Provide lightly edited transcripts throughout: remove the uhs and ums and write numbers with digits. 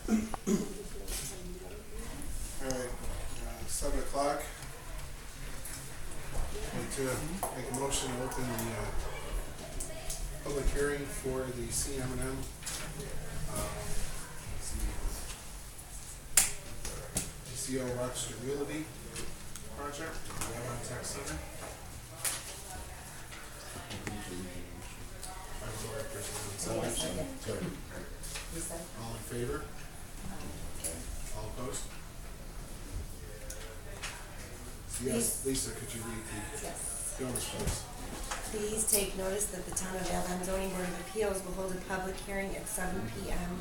All right, 7 o'clock. I'd like to make a motion to open the public hearing for the CM&M CEO Rochester Realty project, the Avon Tech Center. All in favor? All opposed? Yes, Lisa, could you read the notice, please? Please take notice that the Town of Avon Zoning Board of Appeals will hold a public hearing at 7 p.m.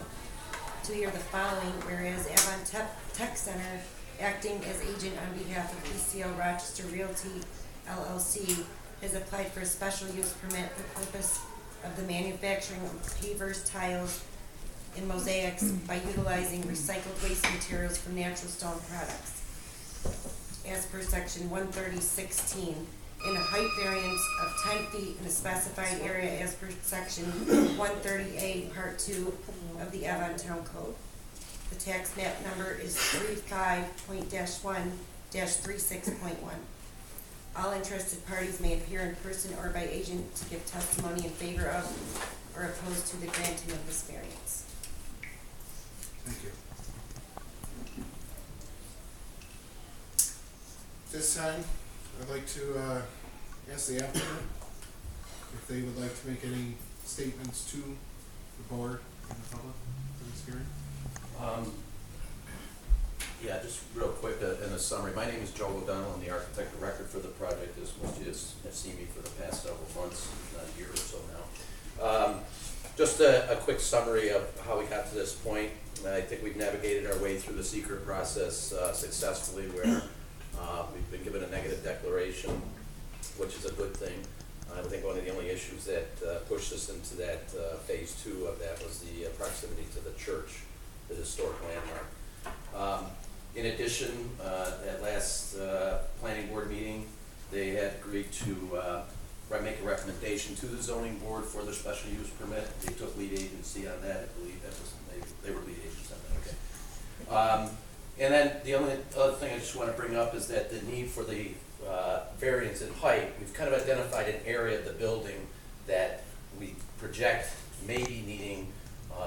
to hear the following, whereas Avon Tech Center, acting as agent on behalf of ECO Rochester Realty LLC, has applied for a special use permit for purpose of the manufacturing of pavers, tiles, and mosaics by utilizing recycled waste materials from natural stone products, as per section 130.16, in a height variance of 10 feet in a specified area as per section 130A, part 2 of the Avon Town Code. The tax map number is 35.1-36.1. All interested parties may appear in person or by agent to give testimony in favor of or opposed to the granting of this variance. Thank you. This time, I'd like to ask the applicant if they would like to make any statements to the board and the public for this hearing. Yeah, just real quick in a summary. My name is Joe O'Donnell. I'm the architect of record for the project, as most of you have seen me for the past several months, not a year or so now. Just a quick summary of how we got to this point. I think we've navigated our way through the secret process successfully, where we've been given a negative declaration, which is a good thing. I think one of the only issues that pushed us into that phase 2 of that was the proximity to the church, the historic landmark. In addition, at last planning board meeting, they had agreed to make a recommendation to the zoning board for their special use permit. They took lead agency on that. I believe that was they were lead agents on that. Okay. And then the only other thing I just want to bring up is that the need for the variance in height. We've kind of identified an area of the building that we project may be needing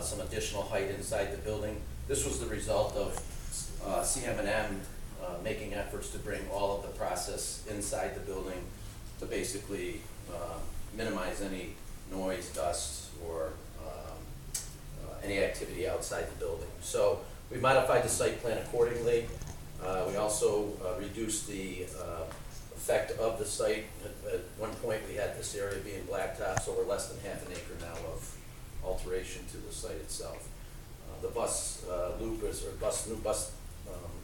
some additional height inside the building. This was the result of CM&M making efforts to bring all of the process inside the building to basically minimize any noise, dust, or any activity outside the building. So we modified the site plan accordingly. We also reduced the effect of the site. At one point we had this area being blacktop, so we're less than half an acre now of alteration to the site itself. The bus loop new bus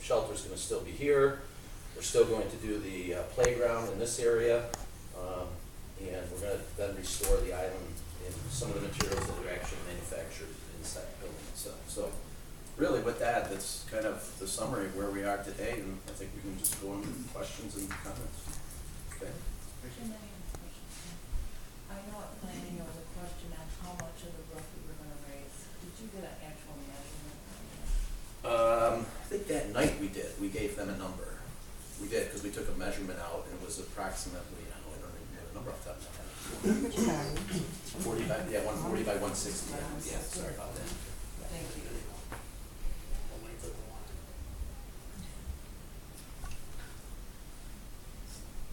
shelter is going to still be here. We're still going to do the playground in this area, and we're going to then restore the island in some of the materials that are actually manufactured inside the building itself. So really with that, that's kind of the summary of where we are today, and I think we can just go into questions and comments. Okay. I know at planning there was a question on how much of the roof we were going to raise. Did you get an actual measurement on that? I think that night we did. We gave them a number. We did, because we took a measurement out, and it was approximately, I don't even know the number off the top of my head. 140 by 160. Yeah, sorry about that. Thank you.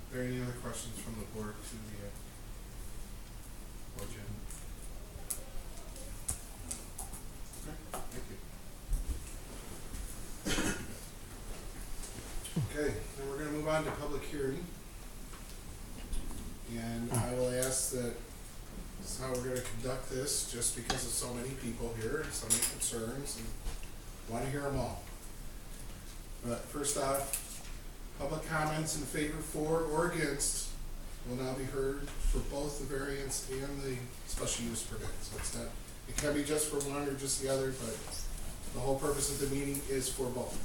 Are there any other questions from the board to the board, Jim? Okay, thank you. Okay, then we're going to move on to public hearing. And I will ask that this is how we're going to conduct this, just because of so many people here, and so many concerns, and want to hear them all. But first off, public comments in favor, for, or against will now be heard for both the variance and the special use permit. So it's not, it can be just for one or just the other, but the whole purpose of the meeting is for both.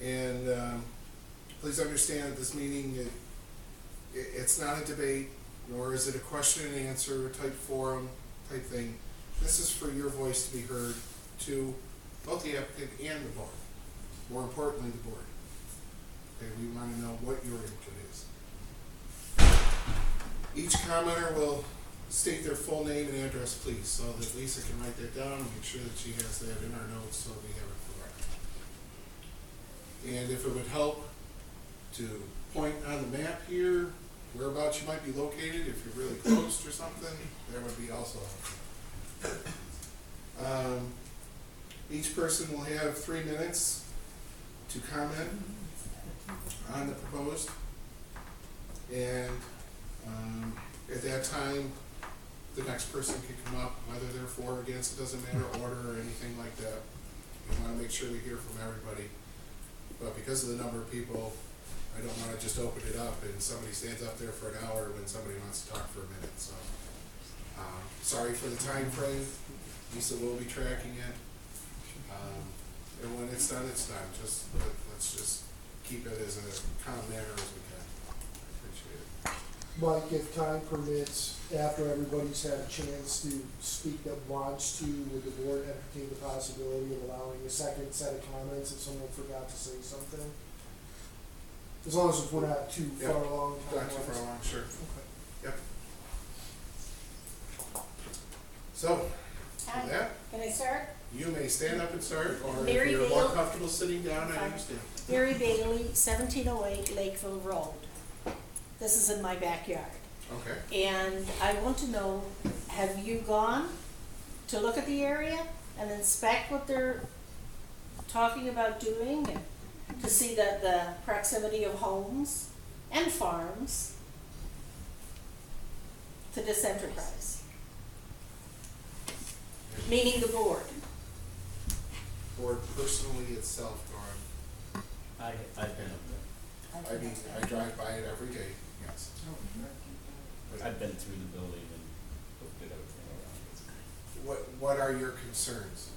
Okay? And please understand that this meeting, it's not a debate, nor is it a question and answer type forum type thing. This is for your voice to be heard to both the applicant and the board. More importantly, the board. Okay, we want to know what your input is. Each commenter will state their full name and address, please, so that Lisa can write that down and make sure that she has that in our notes so we have it correct. And if it would help to point on the map here, whereabouts you might be located, if you're really close or something, that would be also helpful. Each person will have 3 minutes to comment on the proposed. And at that time, the next person can come up, whether they're for or against, it doesn't matter, order or anything like that. We want to make sure we hear from everybody. But because of the number of people, I don't want to just open it up and somebody stands up there for an hour when somebody wants to talk for a minute. So, sorry for the time frame. Lisa will be tracking it. And when it's done, it's done. Let's just keep it as a calm manner as we can. I appreciate it. Mike, if time permits, after everybody's had a chance to speak that wants to, would the board entertain the possibility of allowing a second set of comments if someone forgot to say something? As long as we're not too Yep. far along. Not too far along, sure. Okay. Yep. So, with that, Can I start? you may stand up and start, or if Mary you're more Valle. comfortable sitting down, I Fine. understand. Mary Bailey, 1708 Lakeville Road. This is in my backyard. Okay. And I want to know, have you gone to look at the area and inspect what they're talking about doing? And to see that the proximity of homes and farms to this enterprise? Meaning the board. Board personally itself, gone. I've been up I mean, I drive by it every day, yes. there. I've been through the building and looked at everything around it. What are your concerns,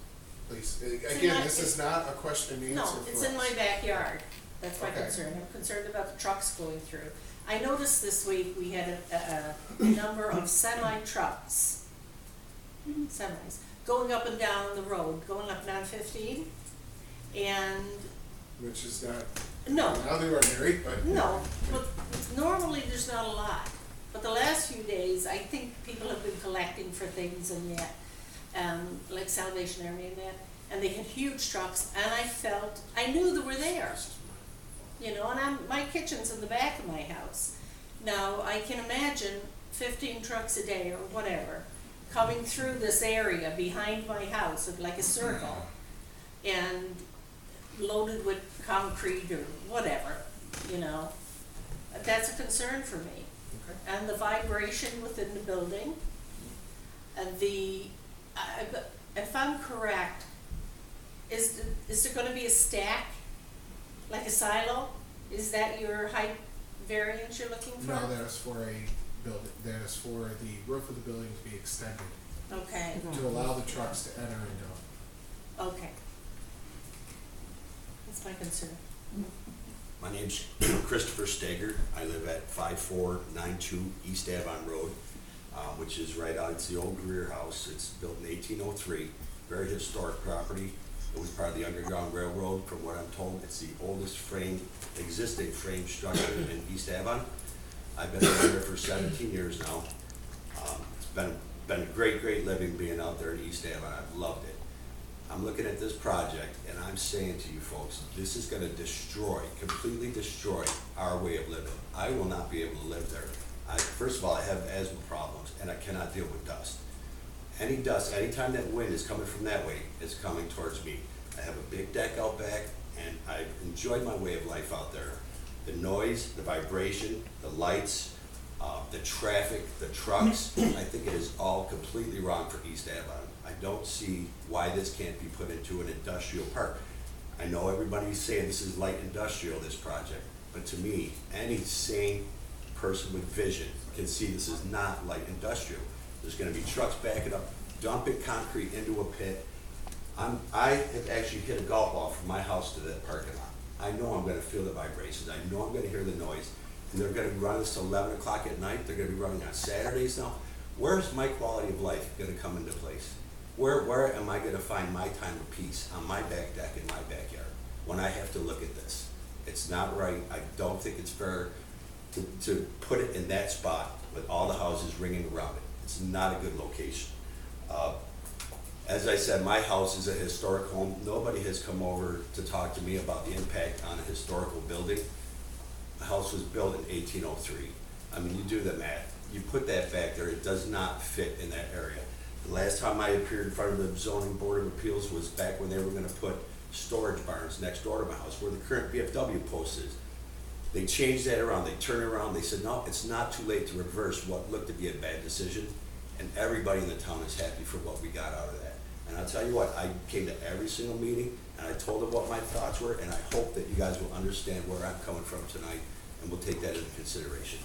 please? in Again, my- this is not a question and answer No, for it's in my us. backyard. That's my Okay. concern. I'm concerned about the trucks going through. I noticed this week we had a number of semi-trucks, semis, going up and down the road, going up and down 15. And, Which is not no, out of the ordinary, but. no, but normally there's not a lot. But the last few days, I think people have been collecting for things and that, like Salvation Army and that. And they had huge trucks, and I knew they were there. You know, and my kitchen's in the back of my house. Now, I can imagine 15 trucks a day or whatever coming through this area behind my house, like a circle, and loaded with concrete or whatever, you know. That's a concern for me. Okay. And the vibration within the building, and if I'm correct, is there gonna be a stack, like a silo? Is that your height variance you're looking for? No, that is for a building, that is for the roof of the building to be extended, Okay, to allow the trucks to enter into. okay. That's my concern. My name's Christopher Stager. I live at 5492 East Avon Road, which is right out, it's the old Greer House. It's built in 1803, very historic property. It was part of the Underground Railroad. From what I'm told, it's the oldest existing frame structure in East Avon. I've been out there for 17 years now. It's been a great living being out there in East Avon. I've loved it. I'm looking at this project and I'm saying to you folks, this is gonna completely destroy our way of living. I will not be able to live there. First of all, I have asthma problems and I cannot deal with dust. Any dust, anytime that wind is coming from that way, it's coming towards me. I have a big deck out back and I've enjoyed my way of life out there. The noise, the vibration, the lights, the traffic, the trucks, I think it is all completely wrong for East Avon. I don't see why this can't be put into an industrial park. I know everybody's saying this is light industrial, this project, but to me, any sane person with vision can see this is not light industrial. There's gonna be trucks backing up, dumping concrete into a pit. I have actually hit a golf ball from my house to that parking lot. I know I'm gonna feel the vibrations, I know I'm gonna hear the noise, and they're gonna run this till 11 o'clock at night, they're gonna be running on Saturdays now. Where's my quality of life gonna come into place? Where am I gonna find my time of peace on my back deck in my backyard when I have to look at this? It's not right. I don't think it's fair to put it in that spot with all the houses ringing around it. It's not a good location. As I said, my house is a historic home. Nobody has come over to talk to me about the impact on a historical building. The house was built in 1803. I mean, you do the math. You put that back there, it does not fit in that area. The last time I appeared in front of the zoning board of appeals was back when they were gonna put storage barns next door to my house, where the current VFW post is. They changed that around, they turned it around, they said, no, it's not too late to reverse what looked to be a bad decision, and everybody in the town is happy for what we got out of that. And I'll tell you what, I came to every single meeting, and I told them what my thoughts were, and I hope that you guys will understand where I'm coming from tonight, and we'll take that into consideration.